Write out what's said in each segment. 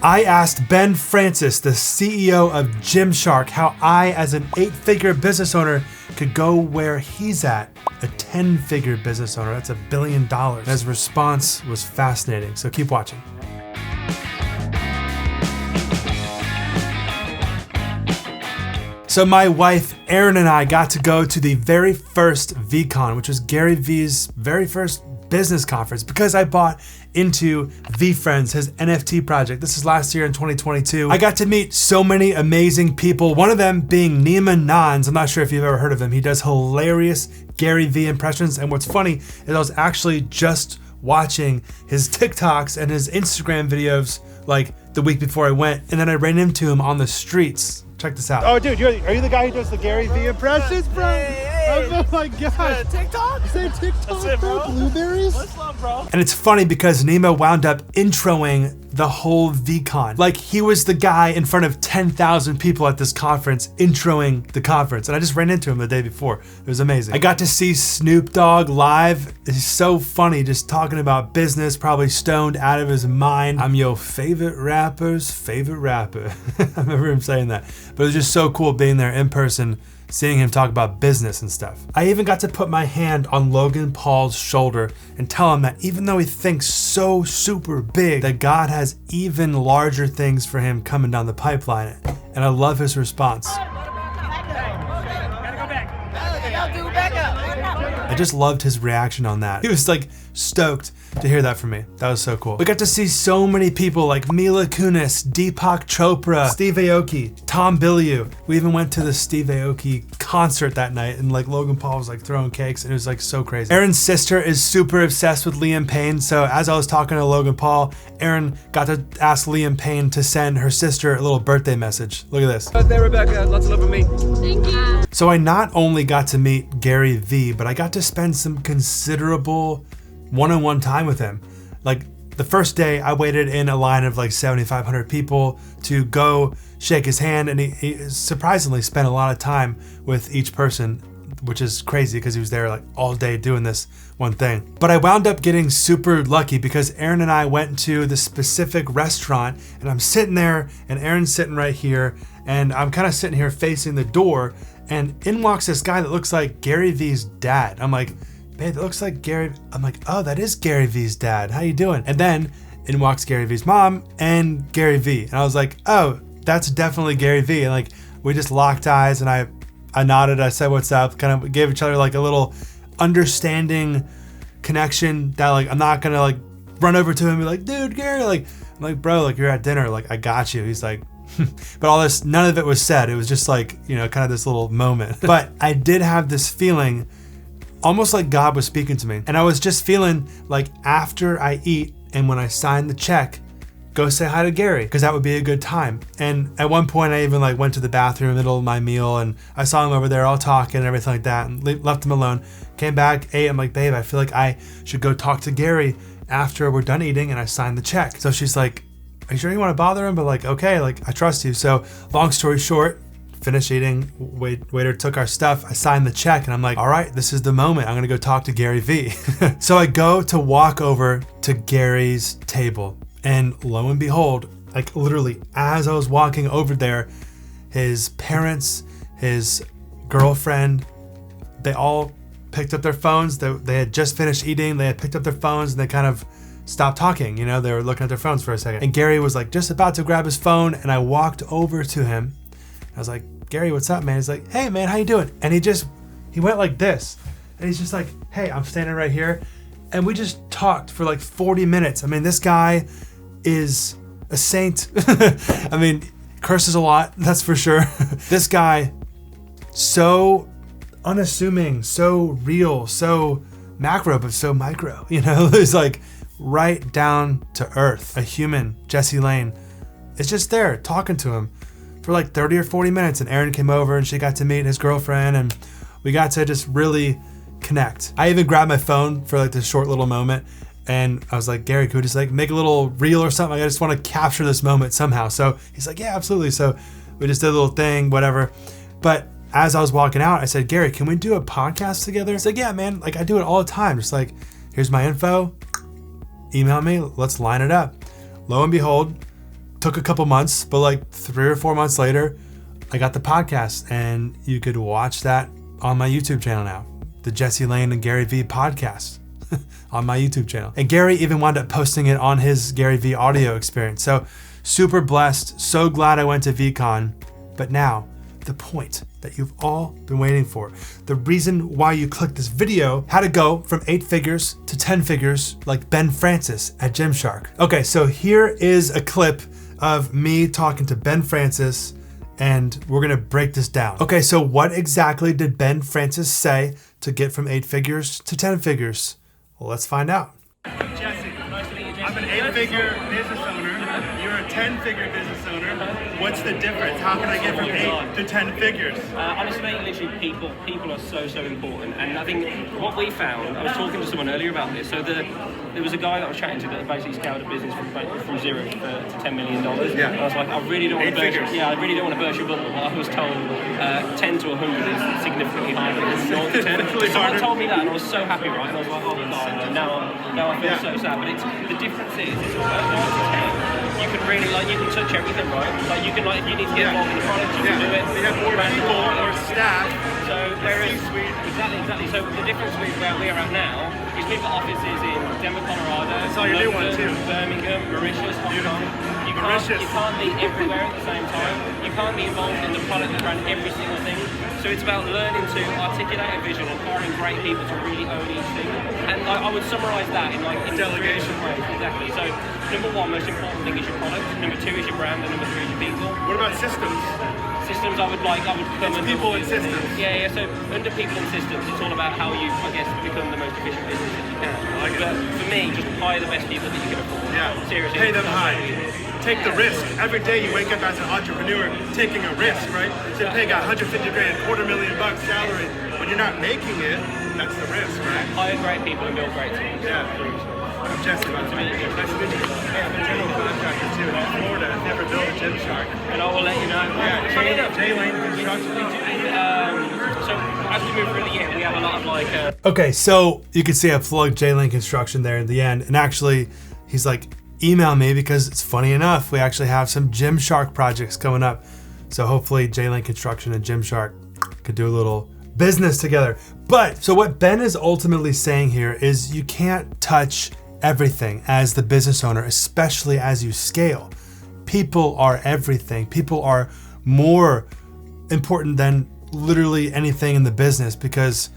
I asked Ben Francis, the CEO of Gymshark, how I, as an 8-figure business owner, could go where he's at, a 10-figure business owner. That's $1 billion. His response was fascinating, so keep watching. So my wife, Erin, and I got to go to the very first VCon, which was Gary Vee's very first business conference, because I bought into VeeFriends, his NFT project. This is last year in 2022. I got to meet so many amazing people, one of them being Nima Nans. I'm not sure if you've ever heard of him. He does hilarious Gary Vee impressions. And what's funny is I was actually just watching his TikToks and his Instagram videos like the week before I went, and then I ran into him on the streets. Check this out. Oh, dude, are you the guy who does the Gary Vee impressions, bro? Hey. Oh my gosh. TikTok? Say TikTok, That's it, bro. Blueberries? What's up, bro? And it's funny because Nima wound up introing the whole VCon. Like, he was the guy in front of 10,000 people at this conference introing the conference. And I just ran into him the day before. It was amazing. I got to see Snoop Dogg live. It's so funny just talking about business, probably stoned out of his mind. I'm your favorite rapper's favorite rapper. I remember him saying that. But it was just so cool being there in person, seeing him talk about business and stuff. I even got to put my hand on Logan Paul's shoulder and tell him that even though he thinks so super big, that God has even larger things for him coming down the pipeline. And I love his response. I just loved his reaction on that. He was like stoked to hear that from me. That was so cool. We got to see so many people like Mila Kunis, Deepak Chopra, Steve Aoki, Tom Bilyeu. We even went to the Steve Aoki concert that night, and like Logan Paul was like throwing cakes, and it was like so crazy. Erin's sister is super obsessed with Liam Payne, so as I was talking to Logan Paul, Erin got to ask Liam Payne to send her sister a little birthday message. Look at this. Birthday, Rebecca. Lots of love from me. Thank you. So I not only got to meet Gary Vee, but I got to spend some considerable one-on-one time with him. Like, the first day I waited in a line of like 7,500 people to go shake his hand, and he surprisingly spent a lot of time with each person, which is crazy because he was there like all day doing this one thing. But I wound up getting super lucky because Erin and I went to the specific restaurant, and I'm sitting there and Erin's sitting right here, and I'm kind of sitting here facing the door, and in walks this guy that looks like Gary Vee's dad. I'm like, babe, it looks like Gary. I'm like, oh, that is Gary Vee's dad. How you doing? And then in walks Gary Vee's mom and Gary Vee. And I was like, oh, that's definitely Gary Vee. And like, we just locked eyes, and I nodded, I said, what's up? Kind of gave each other like a little understanding connection that like, I'm not gonna like run over to him and be like, dude, Gary, like, I'm like, bro, like you're at dinner, like I got you. He's like, but all this, none of it was said. It was just like, you know, kind of this little moment. But I did have this feeling almost like God was speaking to me. And I was just feeling like after I eat and when I sign the check, go say hi to Gary, because that would be a good time. And at one point I even like went to the bathroom in the middle of my meal, and I saw him over there all talking and everything like that, and left him alone. Came back, ate. I'm like, babe, I feel like I should go talk to Gary after we're done eating and I signed the check. So she's like, are you sure you want to bother him? But like, okay, like I trust you. So long story short, finished eating, waiter took our stuff, I signed the check, and I'm like, all right, this is the moment. I'm gonna go talk to Gary Vee. So I go to walk over to Gary's table, and lo and behold, like literally as I was walking over there, his parents, his girlfriend, they all picked up their phones. They had just finished eating, they had picked up their phones, and they kind of stopped talking, you know, they were looking at their phones for a second. And Gary was like just about to grab his phone, and I walked over to him. I was like, Gary, what's up, man? He's like, hey man, how you doing? And he went like this, and he's just like, hey, I'm standing right here. And we just talked for like 40 minutes. I mean, this guy is a saint. I mean, curses a lot, that's for sure. This guy, so unassuming, so real, so macro, but so micro, you know? He's like right down to earth. A human, Jesse Lane, is just there talking to him for like 30 or 40 minutes. And Erin came over and she got to meet his girlfriend, and we got to just really connect. I even grabbed my phone for like this short little moment, and I was like, Gary, could we just like make a little reel or something? Like, I just want to capture this moment somehow. So he's like, yeah, absolutely. So we just did a little thing, whatever. But as I was walking out, I said, Gary, can we do a podcast together? He's like, yeah, man, like I do it all the time. Just like, here's my info, email me, let's line it up. Lo and behold, took a couple months, but like 3 or 4 months later, I got the podcast, and you could watch that on my YouTube channel now. The Jesse Lane and Gary Vee podcast on my YouTube channel. And Gary even wound up posting it on his Gary Vee audio experience. So super blessed, so glad I went to VCon. But now, the point that you've all been waiting for, the reason why you clicked this video, how to go from 8 figures to 10 figures like Ben Francis at Gymshark. Okay, so here is a clip of me talking to Ben Francis, and we're gonna break this down. Okay, so what exactly did Ben Francis say to get from 8 figures to 10 figures? Well, let's find out. Jesse, I'm an 8-figure business owner. You're a 10-figure business owner. What's the difference? How can I get from 8 to 10 figures? Honestly, literally people are so important. And I think what we found, I was talking to someone earlier about this. So there was a guy that I was chatting to that basically scaled a business from 0 to $10 million. Yeah. And I was like, I really don't want to burst. Yeah, I really don't want to burst your bubble. I was told 10 to 100 is significantly harder than 0 to 10. Someone told me that, and I was so happy, right? And I was like, oh god, now I feel so sad. But the difference is, it's 0 to 10. You can really you can touch everything, right? Like you can if you need to get involved in the product, you can do it. We have more people, more staff. So there is exactly. So the difference with where we are at now is we've got offices in Denver, Colorado, I saw your new one too. Birmingham, Mauritius, Hong Kong. You can't be everywhere at the same time. You can't be involved in the product around every single thing. So it's about learning to articulate a vision and hiring great people to really own each thing. And I would summarize that in delegation ways. Exactly. So number 1, most important thing is your product. Number 2 is your brand, and number 3 is your people. What about systems? Systems, I would come under people and systems. Yeah. So under people and systems, it's all about how you, I guess, become the most efficient business that you can. But for me, just hire the best people that you can afford. Yeah. Seriously. Pay them high. Take the risk. Every day you wake up as an entrepreneur taking a risk, right? So you pay a $150,000, $250,000 salary. When you're not making it, that's the risk, right? Hire great people and build great teams. Yeah. I'm Jesse, by the way. Nice to meet you. I'm a general contractor too in Florida. I've never built a Gymshark. And I will let you know. Yeah, Jay Lane Construction. So as we move through the year, we have a lot of Okay, so you can see I plugged Jay Lane Construction there in the end, and actually he's like, email me, because it's funny enough, we actually have some Gymshark projects coming up. So hopefully Jay Lane Construction and Gymshark could do a little business together. But so what Ben is ultimately saying here is you can't touch everything as the business owner, especially as you scale. People are everything. People are more important than literally anything in the business, because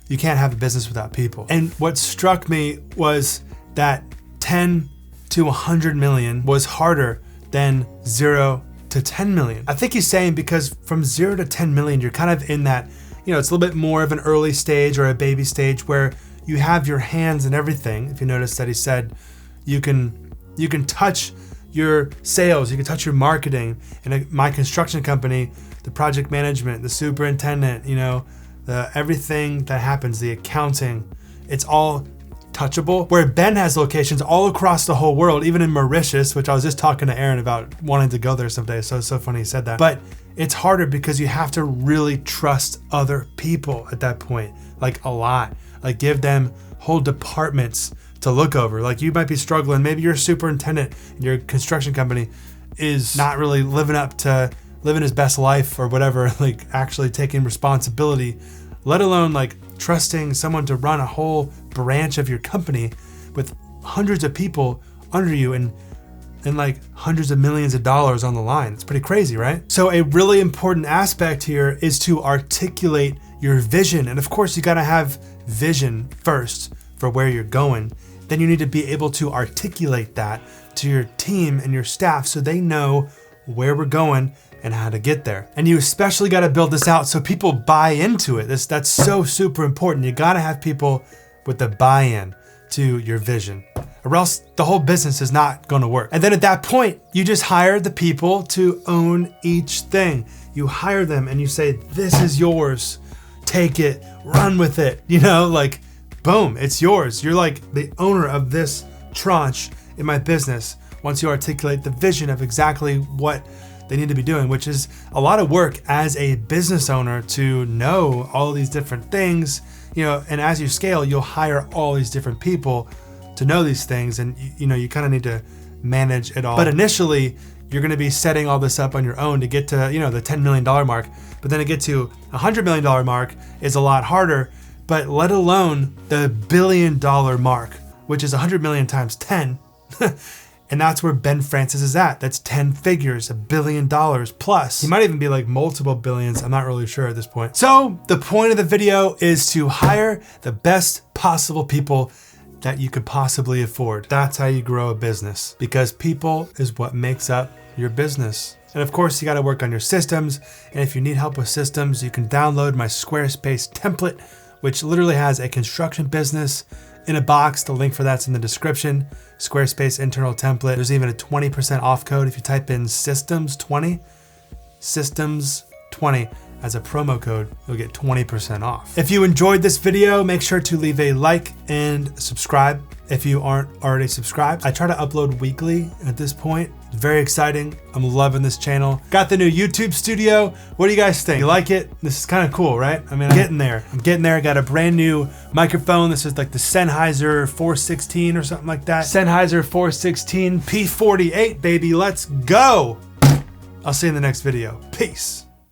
you can't have a business without people. And what struck me was that 10 to 100 million was harder than 0 to 10 million. I think he's saying because from 0 to 10 million, you're kind of in that, it's a little bit more of an early stage or a baby stage where you have your hands in everything. If you notice that he said you can touch your sales, you can touch your marketing. In my construction company, the project management, the superintendent, the everything that happens, the accounting, it's all touchable. Where Ben has locations all across the whole world, even in Mauritius, which I was just talking to Aaron about wanting to go there someday. So it's so funny he said that. But it's harder because you have to really trust other people at that point, like a lot. Like give them whole departments to look over. Like you might be struggling. Maybe your superintendent in your construction company is not really living his best life or whatever, like actually taking responsibility, let alone like trusting someone to run a whole branch of your company with hundreds of people under you and like hundreds of millions of dollars on the line. It's pretty crazy, right? So a really important aspect here is to articulate your vision. And of course, you gotta have vision first for where you're going. Then you need to be able to articulate that to your team and your staff so they know where we're going and how to get there. And you especially got to build this out so people buy into it. That's so super important. You got to have people with the buy-in to your vision, or else the whole business is not going to work. And then at that point, you just hire the people to own each thing. You hire them and you say, this is yours. Take it, run with it. Like boom, it's yours. You're like the owner of this tranche in my business once you articulate the vision of exactly what they need to be doing, which is a lot of work as a business owner to know all these different things, and as you scale, you'll hire all these different people to know these things, and you kind of need to manage it all. But initially, you're gonna be setting all this up on your own to get to, you know, the $10 million mark. But then to get to $100 million mark is a lot harder, but let alone the $1 billion mark, which is 100 million times 10. And that's where Ben Francis is at. That's 10 figures, $1 billion plus. He might even be like multiple billions. I'm not really sure at this point. So the point of the video is to hire the best possible people that you could possibly afford. That's how you grow a business, because people is what makes up your business. And of course, you got to work on your systems. And if you need help with systems, you can download my Squarespace template, which literally has a construction business in a box. The link for that's in the description. Squarespace internal template. There's even a 20% off code if you type in systems20 as a promo code. You'll get 20% off. If you enjoyed this video, make sure to leave a like and subscribe if you aren't already subscribed. I try to upload weekly at this point. It's very exciting. I'm loving this channel. Got the new YouTube studio. What do you guys think? You like it? This is kind of cool, right? I mean, I'm getting there. I got a brand new microphone. This is like the Sennheiser 416 or something like that. Sennheiser 416 P48, baby. Let's go. I'll see you in the next video. Peace.